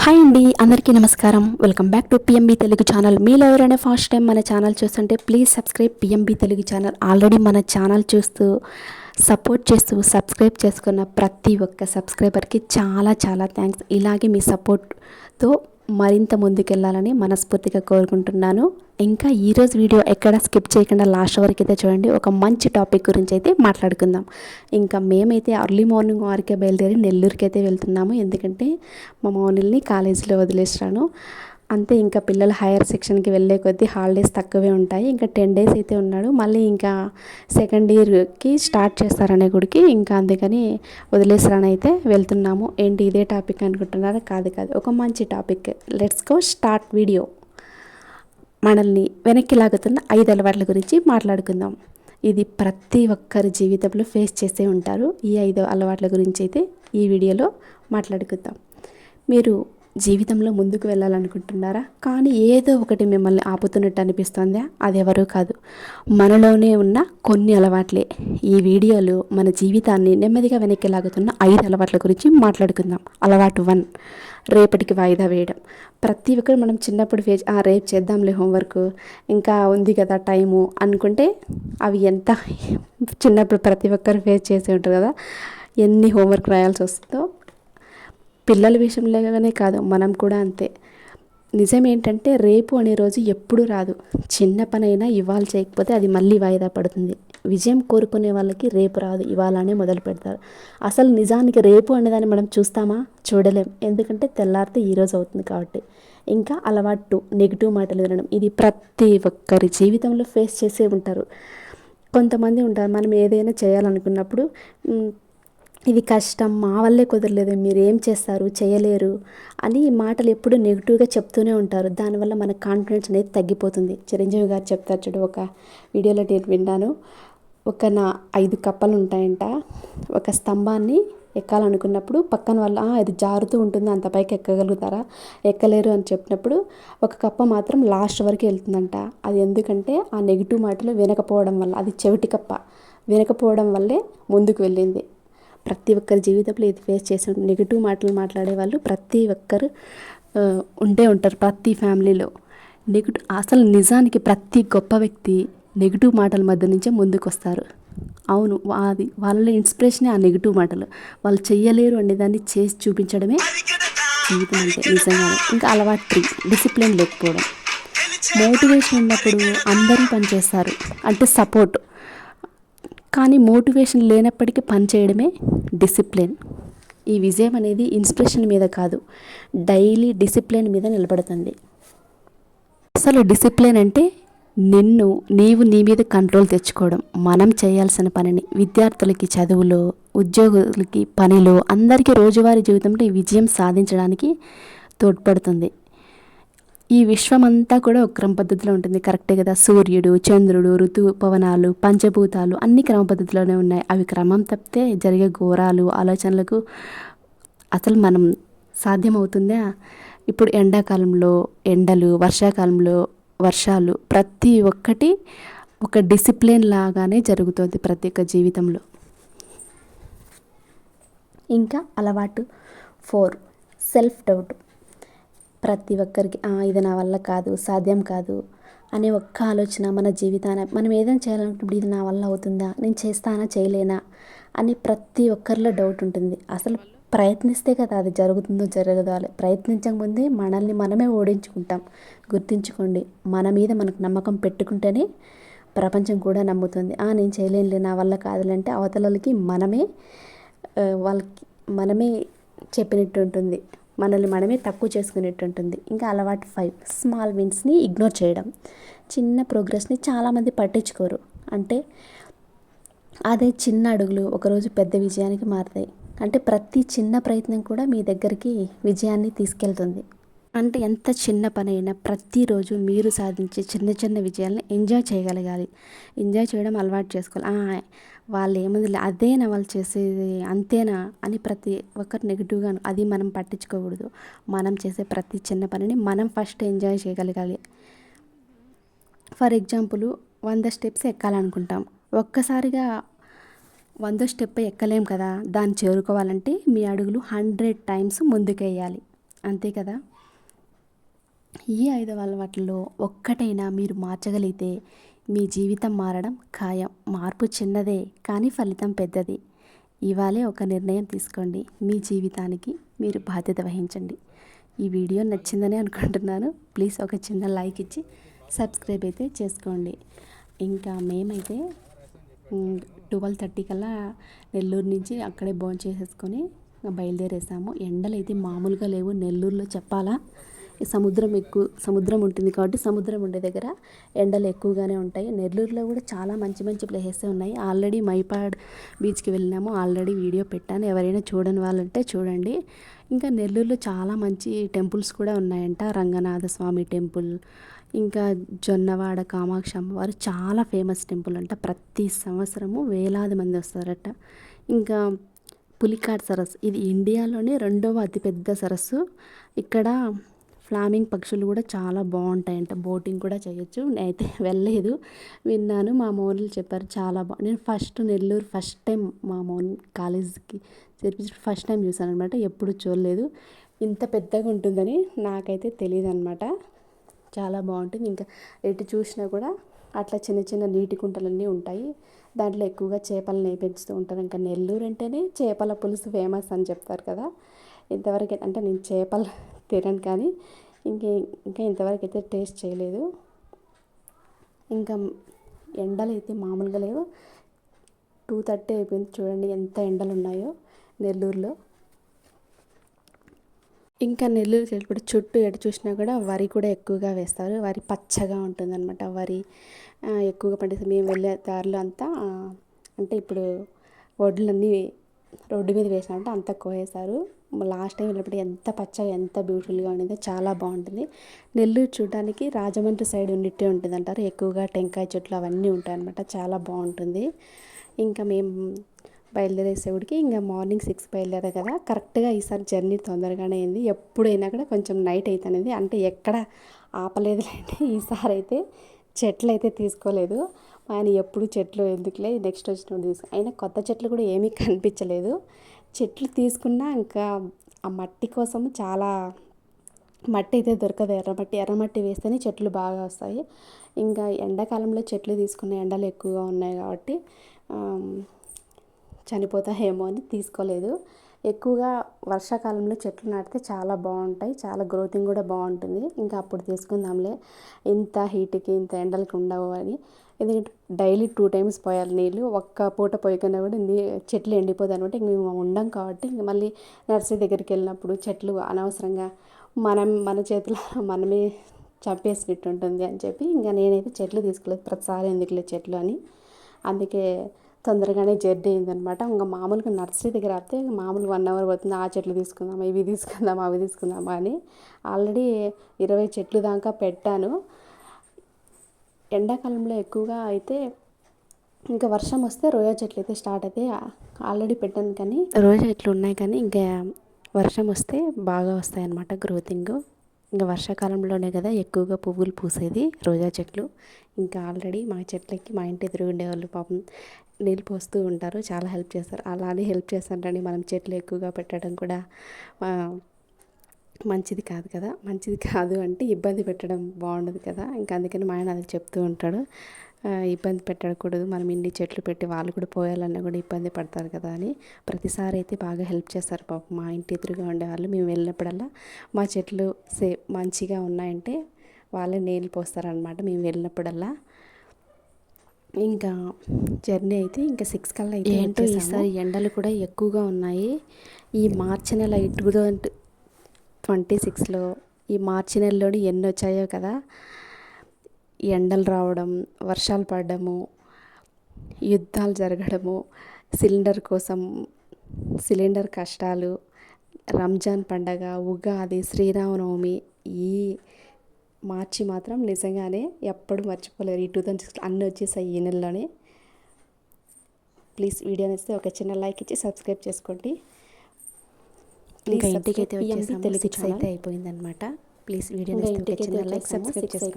Hi అండి, అందరికీ నమస్కారం. Welcome back to PMB Telugu channel. మీరు ఎవరైనా ఫస్ట్ టైం మన ఛానల్ చూస్తుంటే please subscribe PMB Telugu channel. Already మన ఛానల్ చూస్తూ సపోర్ట్ చేస్తూ సబ్స్క్రైబ్ చేసుకున్న ప్రతి ఒక్క సబ్స్క్రైబర్కి చాలా చాలా థ్యాంక్స్. ఇలాగే మీ సపోర్ట్తో మరింత ముందుకెళ్ళాలని మనస్ఫూర్తిగా కోరుకుంటున్నాను. ఇంకా ఈరోజు వీడియో ఎక్కడ స్కిప్ చేయకుండా లాస్ట్ వరకు అయితే చూడండి. ఒక మంచి టాపిక్ గురించి అయితే మాట్లాడుకుందాం. ఇంకా మేమైతే ఎర్లీ మార్నింగ్ వారికే బయలుదేరి నెల్లూరుకి అయితే వెళ్తున్నాము. ఎందుకంటే మా మౌనిల్ని కాలేజీలో వదిలేసాను. అంతే, ఇంకా పిల్లలు హైయర్ సెక్షన్కి వెళ్ళే కొద్దీ హాలిడేస్ తక్కువే ఉంటాయి. ఇంకా 10 days అయితే ఉన్నాడు. మళ్ళీ ఇంకా సెకండ్ ఇయర్కి స్టార్ట్ చేస్తారనే గుడికి, ఇంకా అందుకని వదిలేసారని అయితే వెళ్తున్నాము. ఏంటి ఇదే టాపిక్ అనుకుంటున్నారా? కాదు కాదు, ఒక మంచి topic. Let's go start video. మనల్ని వెనక్కి లాగుతున్న 5 అలవాట్ల గురించి మాట్లాడుకుందాం. ఇది ప్రతి ఒక్కరి జీవితంలో ఫేస్ చేసే ఉంటారు. ఈ 5 అలవాట్ల గురించి అయితే ఈ వీడియోలో మాట్లాడుకుందాం. మీరు జీవితంలో ముందుకు వెళ్ళాలనుకుంటున్నారా? కానీ ఏదో ఒకటి మిమ్మల్ని ఆపుతున్నట్టు అనిపిస్తుందా? అది ఎవరూ కాదు, మనలోనే ఉన్న కొన్ని అలవాట్లే. ఈ వీడియోలో మన జీవితాన్ని నెమ్మదిగా వెనక్కి లాగుతున్న 5 అలవాట్ల గురించి మాట్లాడుకుందాం. అలవాటు 1, రేపటికి వాయిదా వేయడం. ప్రతి ఒక్కరు మనం చిన్నప్పుడు రేపు చేద్దాంలే హోంవర్క్, ఇంకా ఉంది కదా టైము అనుకుంటే అవి ఎంత చిన్నప్పుడు ప్రతి ఒక్కరు ఫేస్ చేసి ఉంటారు కదా, ఎన్ని హోంవర్క్ రాయాల్సి వస్తుందో. పిల్లల విషయంలోనే కాదు, మనం కూడా అంతే. నిజం ఏంటంటే రేపు అనే రోజు ఎప్పుడు రాదు. చిన్న పనైనా ఇవాళ చేయకపోతే అది మళ్ళీ వాయిదా పడుతుంది. విజయం కోరుకునే వాళ్ళకి రేపు రాదు, ఇవాళనే మొదలు పెడతారు. అసలు నిజానికి రేపు అనేదాన్ని మనం చూస్తామా? చూడలేం. ఎందుకంటే తెల్లారితే ఈరోజు అవుతుంది కాబట్టి. ఇంకా అలవాటు 2, నెగిటివ్ మాటలు వినడం. ఇది ప్రతి ఒక్కరి జీవితంలో ఫేస్ చేసే ఉంటారు. కొంతమంది ఉంటారు, మనం ఏదైనా చేయాలనుకున్నప్పుడు ఇది కష్టం, మా వల్లే కుదరలేదు, మీరు ఏం చేస్తారు, చేయలేరు అని ఈ మాటలు ఎప్పుడు నెగిటివ్గా చెప్తూనే ఉంటారు. దానివల్ల మన కాన్ఫిడెన్స్ అనేది తగ్గిపోతుంది. చిరంజీవి గారు చెప్తారు చూడు, ఒక వీడియోలో నేను విన్నాను. 5 కప్పలు ఉంటాయంట. ఒక స్తంభాన్ని ఎక్కాలనుకున్నప్పుడు పక్కన వాళ్ళు ఇది జారుతూ ఉంటుంది, అంత పైకి ఎక్కగలుగుతారా? ఎక్కలేరు అని చెప్పినప్పుడు ఒక కప్ప మాత్రం లాస్ట్ వరకు వెళ్తుందంట. అది ఎందుకంటే ఆ నెగిటివ్ మాటలు వినకపోవడం వల్ల. అది చెవిటి కప్ప, వినకపోవడం వల్లే ముందుకు వెళ్ళింది. ప్రతి ఒక్కరి జీవితంలో ఇది ఫేస్ చేసి నెగిటివ్ మాటలు మాట్లాడే వాళ్ళు ప్రతి ఒక్కరు ఉంటే ఉంటారు. ప్రతి ఫ్యామిలీలో అసలు నిజానికి ప్రతి గొప్ప వ్యక్తి నెగిటివ్ మాటల మధ్య నుంచే ముందుకు వస్తారు. అవును, అది వాళ్ళ ఇన్స్పిరేషనే ఆ నెగిటివ్ మాటలు. వాళ్ళు చెయ్యలేరు అనేదాన్ని చేసి చూపించడమే జీవితం అంటే నిజంగానే. ఇంకా అలవాటు 3, డిసిప్లిన్ లేకపోవడం. మోటివేషన్ ఉన్నప్పుడు అందరూ పనిచేస్తారు, అంటే సపోర్ట్. కానీ మోటివేషన్ లేనప్పటికీ పని చేయడమే డిసిప్లిన్. ఈ విజయం అనేది ఇన్స్పిరేషన్ మీద కాదు, డైలీ డిసిప్లిన్ మీద నిలబడుతుంది. అసలు డిసిప్లిన్ అంటే నీవు నీ మీద కంట్రోల్ తెచ్చుకోవడం. మనం చేయాల్సిన పనిని, విద్యార్థులకి చదువులో, ఉద్యోగులకి పనిలో, అందరికీ రోజువారీ జీవితంలో ఈ విజయం సాధించడానికి తోడ్పడుతుంది. ఈ విశ్వమంతా కూడా ఒక క్రమ పద్ధతిలో ఉంటుంది, కరెక్టే కదా? సూర్యుడు, చంద్రుడు, ఋతుపవనాలు, పంచభూతాలు అన్ని క్రమ పద్ధతిలోనే ఉన్నాయి. అవి క్రమం తప్పితే జరిగే ఘోరాలు ఆలోచనలకు అసలు మనం సాధ్యమవుతుందా? ఇప్పుడు ఎండాకాలంలో ఎండలు, వర్షాకాలంలో వర్షాలు, ప్రతి ఒక్కటి ఒక డిసిప్లిన్ లాగానే జరుగుతుంది ప్రతి ఒక్క జీవితంలో. ఇంకా అలవాటు 4, సెల్ఫ్ డౌట్. ప్రతి ఒక్కరికి ఇది నా వల్ల కాదు, సాధ్యం కాదు అనే ఒక్క ఆలోచన మన జీవితాన్ని, మనం ఏదైనా చేయాలనుకున్నప్పుడు ఇది నా వల్ల అవుతుందా, నేను చేస్తానా చేయలేనా అని ప్రతి ఒక్కరిలో డౌట్ ఉంటుంది. అసలు ప్రయత్నిస్తే కదా అది జరుగుతుందో జరగదో. ప్రయత్నించకముందే మనల్ని మనమే ఓడించుకుంటాం. గుర్తుంచుకోండి, మన మీద మనకు నమ్మకం పెట్టుకుంటేనే ప్రపంచం కూడా నమ్ముతుంది. నేను చేయలేనులే, నా వల్ల కాదులంటే అవతలకి మనమే చెప్పినట్టు ఉంటుంది, మనల్ని మనమే తక్కువ చేసుకునేట్టు ఉంటుంది. ఇంకా అలవాటు 5, స్మాల్ విన్స్ని ఇగ్నోర్ చేయడం. చిన్న ప్రోగ్రెస్ని చాలామంది పట్టించుకోరు. అంటే అదే చిన్న అడుగులు ఒకరోజు పెద్ద విజయానికి మారుతాయి. అంటే ప్రతి చిన్న ప్రయత్నం కూడా మీ దగ్గరికి విజయాన్ని తీసుకెళ్తుంది. అంటే ఎంత చిన్న పనైనా ప్రతిరోజు మీరు సాధించే చిన్న చిన్న విజయాలను ఎంజాయ్ చేయగలగాలి. ఎంజాయ్ చేయడం అలవాటు చేసుకోవాలి. వాళ్ళు ఏముంది, అదేనా వాళ్ళు చేసేది, అంతేనా అని ప్రతి ఒక్కరు నెగిటివ్గా అది మనం పట్టించుకోకూడదు. మనం చేసే ప్రతి చిన్న పనిని మనం ఫస్ట్ ఎంజాయ్ చేయగలగాలి. For example, 100 steps ఎక్కాలనుకుంటాం. ఒక్కసారిగా 100 step ఎక్కలేం కదా. దాన్ని చేరుకోవాలంటే మీ అడుగులు 100 times ముందుకు వేయాలి. అంతే కదా. ఈ 5 అలవాట్లలో ఒక్కటైనా మీరు మార్చగలిగితే మీ జీవితం మారడం ఖాయం. మార్పు చిన్నదే కానీ ఫలితం పెద్దది. ఇవాళే ఒక నిర్ణయం తీసుకోండి. మీ జీవితానికి మీరు బాధ్యత వహించండి. ఈ వీడియో నచ్చిందని అనుకుంటున్నాను. ప్లీజ్ ఒక చిన్న లైక్ ఇచ్చి సబ్స్క్రైబ్ అయితే చేసుకోండి. ఇంకా మేమైతే 12:30 కల్లా నెల్లూరు నుంచి అక్కడే భోంచేసేసుకొని బయలుదేరేసాము. ఎండలు అయితే మామూలుగా లేవు నెల్లూరులో చెప్పాలా. సముద్రం ఉంటుంది కాబట్టి సముద్రం ఉండే దగ్గర ఎండలు ఎక్కువగానే ఉంటాయి. నెల్లూరులో కూడా చాలా మంచి మంచి ప్లేసెస్ ఉన్నాయి. ఆల్రెడీ మైపాడ్ బీచ్కి వెళ్ళినాము, ఆల్రెడీ వీడియో పెట్టాను. ఎవరైనా చూడని వాళ్ళు ఉంటే చూడండి. ఇంకా నెల్లూరులో చాలా మంచి టెంపుల్స్ కూడా ఉన్నాయంట. రంగనాథ స్వామి టెంపుల్, ఇంకా జొన్నవాడ కామాక్షి అమ్మవారు చాలా ఫేమస్ టెంపుల్ అంట. ప్రతి సంవత్సరము వేలాది మంది వస్తారట. ఇంకా పులికాట్ సరస్సు, ఇది ఇండియాలోనే 2వ అతిపెద్ద సరస్సు. ఇక్కడ ఫ్లామింగ్ పక్షులు కూడా చాలా బాగుంటాయంట. బోటింగ్ కూడా చేయొచ్చు. నేనైతే వెళ్ళలేదు, విన్నాను. మా మౌనులు చెప్పారు చాలా నేను నెల్లూరు ఫస్ట్ టైం మా మౌన్ కాలేజీకి చేర్పించి ఫస్ట్ టైం చూసాను అనమాట. ఎప్పుడు చూడలేదు, ఇంత పెద్దగా ఉంటుందని నాకైతే తెలియదు అనమాట. చాలా బాగుంటుంది. ఇంకా ఎటు చూసినా కూడా అట్లా చిన్న చిన్న నీటి కుంటలన్నీ ఉంటాయి. దాంట్లో ఎక్కువగా చేపలని పెంచుతూ ఉంటారు. ఇంకా నెల్లూరు అంటేనే చేపల పులుసు ఫేమస్ అని చెప్తారు కదా. ఇంతవరకు అంటే నేను చేపలు తినను కానీ ఇంకా ఇంతవరకు అయితే టేస్ట్ చేయలేదు. ఇంకా ఎండలు అయితే మామూలుగా లేవు. 2:30 అయిపోయింది. చూడండి ఎంత ఎండలు ఉన్నాయో నెల్లూరులో. ఇంకా నెల్లూరు వెళ్ళిపోయి చుట్టూ ఎటు చూసినా కూడా వరి కూడా ఎక్కువగా వేస్తారు. వరి పచ్చగా ఉంటుందన్నమాట. వరి ఎక్కువగా పండిస్తారు. మేము వెళ్ళే దారిలో అంతా అంటే ఇప్పుడు వడ్లన్నీ రోడ్డు మీద వేసినట్టు అంతా కోసేశారు. లాస్ట్ టైం వెళ్ళినప్పుడు ఎంత పచ్చగా ఎంత బ్యూటిఫుల్గా ఉండేది, చాలా బాగుంటుంది. నెల్లూరు చూడడానికి రాజమండ్రి సైడ్ ఉన్నట్టే ఉంటుంది అంటారు. ఎక్కువగా టెంకాయ చెట్లు అవన్నీ ఉంటాయన్నమాట. చాలా బాగుంటుంది. ఇంకా మేము బయలుదేరేసేవాడికి ఇంకా మార్నింగ్ 6 బయలుదేరా కదా. కరెక్ట్గా ఈసారి జర్నీ తొందరగానే అయింది. ఎప్పుడైనా కూడా కొంచెం నైట్ అవుతుంది. అంటే ఎక్కడ ఆపలేదు అంటే ఈసారి అయితే చెట్లు అయితే తీసుకోలేదు. ఆయన ఎప్పుడు చెట్లు ఎందుకులే నెక్స్ట్ వచ్చినప్పుడు అయినా కొత్త చెట్లు కూడా ఏమీ కనిపించలేదు. చెట్లు తీసుకున్నా ఇంకా ఆ మట్టి కోసం చాలా మట్టి అయితే దొరకదు. ఎర్రమట్టి వేస్తేనే చెట్లు బాగా వస్తాయి. ఇంకా ఎండాకాలంలో చెట్లు తీసుకున్న ఎండలు ఎక్కువగా ఉన్నాయి కాబట్టి చనిపోతాయేమో అని తీసుకోలేదు. ఎక్కువగా వర్షాకాలంలో చెట్లు నాటితే చాలా బాగుంటాయి, చాలా గ్రోతింగ్ కూడా బాగుంటుంది. ఇంకా అప్పుడు తీసుకుందాంలే, ఇంత హీట్కి ఇంత ఎండలకి ఉండవు అని. ఎందుకంటే డైలీ 2 times పోయాలి నీళ్ళు. ఒక్క పూట పోయకన్నా కూడా చెట్లు ఎండిపోతాయి అనమాట. ఇంక మేము ఉండం కాబట్టి ఇంక మళ్ళీ నర్సరీ దగ్గరికి వెళ్ళినప్పుడు చెట్లు అనవసరంగా మన చేతిలో మనమే చంపేసినట్టు ఉంటుంది అని చెప్పి ఇంకా నేనైతే చెట్లు తీసుకోలేదు. ప్రతిసారి ఎందుకులే చెట్లు అని. అందుకే తొందరగానే జర్నీ అయిందనమాట. ఇంకా మామూలుగా నర్సరీ దగ్గర ఆపితే మామూలుగా 1 hour పడుతుంది. ఆ చెట్లు తీసుకుందామా, ఇవి తీసుకుందామా, అవి తీసుకుందామా అని ఆల్రెడీ 20 చెట్లు దాకా పెట్టాను. ఎండాకాలంలో ఎక్కువగా అయితే ఇంకా వర్షం వస్తే రోజా చెట్లు అయితే స్టార్ట్ అయితే ఆల్రెడీ పెట్టాను కానీ రోజా చెట్లు ఉన్నాయి కానీ ఇంకా వర్షం వస్తే బాగా వస్తాయి అన్నమాట గ్రోతింగ్. ఇంకా వర్షాకాలంలోనే కదా ఎక్కువగా పువ్వులు పూసేది రోజా చెట్లు. ఇంకా ఆల్రెడీ మా చెట్లకి మా ఇంటి ఎదురు ఉండేవాళ్ళు పాపం నీళ్ళు పోస్తూ ఉంటారు, చాలా హెల్ప్ చేస్తారు. అలానే హెల్ప్ చేస్తారండి. మనం చెట్లు ఎక్కువగా పెట్టడం కూడా మంచిది కాదు కదా. మంచిది కాదు అంటే ఇబ్బంది పెట్టడం బాగుండదు కదా. ఇంకా అందుకని మా ఆయన అది చెప్తూ ఉంటాడు, ఇబ్బంది పెట్టకూడదు, మనం ఇన్ని చెట్లు పెట్టి వాళ్ళు కూడా పోయాలన్నా కూడా ఇబ్బంది పడతారు కదా అని. ప్రతిసారి అయితే బాగా హెల్ప్ చేస్తారు పాపం మా ఇంటి ఎదురుగా ఉండేవాళ్ళు. మేము వెళ్ళినప్పుడల్లా మా చెట్లు మంచిగా ఉన్నాయంటే వాళ్ళే నీళ్ళు పోస్తారనమాట మేము వెళ్ళినప్పుడల్లా. ఇంకా జర్నీ అయితే ఇంకా 6 కల్లా అయితే ఏంటో ఈసారి ఎండలు కూడా ఎక్కువగా ఉన్నాయి. ఈ మార్చి నెల 2026లో ఈ మార్చి నెలలోని ఎన్ని వచ్చాయో కదా. ఎండలు రావడం, వర్షాలు పడడము, యుద్ధాలు జరగడము, సిలిండర్ కష్టాలు, రంజాన్ పండగ, ఉగాది, శ్రీరామనవమి. ఈ మార్చి మాత్రం నిజంగానే ఎప్పుడు మర్చిపోలేరు. ఈ 2006 అన్నీ వచ్చేసాయి ఈ నెలలోనే. ప్లీజ్ వీడియో నచ్చితే ఒక చిన్న లైక్ ఇచ్చి సబ్స్క్రైబ్ చేసుకోండి. ఇంకా ఇంటికి అయితే వచ్చేసాము. 6 అయితే అయిపోయిందనమాట. ప్లీజ్ వీడియో నచ్చితే ఒక చిన్న లైక్, సబ్స్క్రైబ్ చేసుకోండి.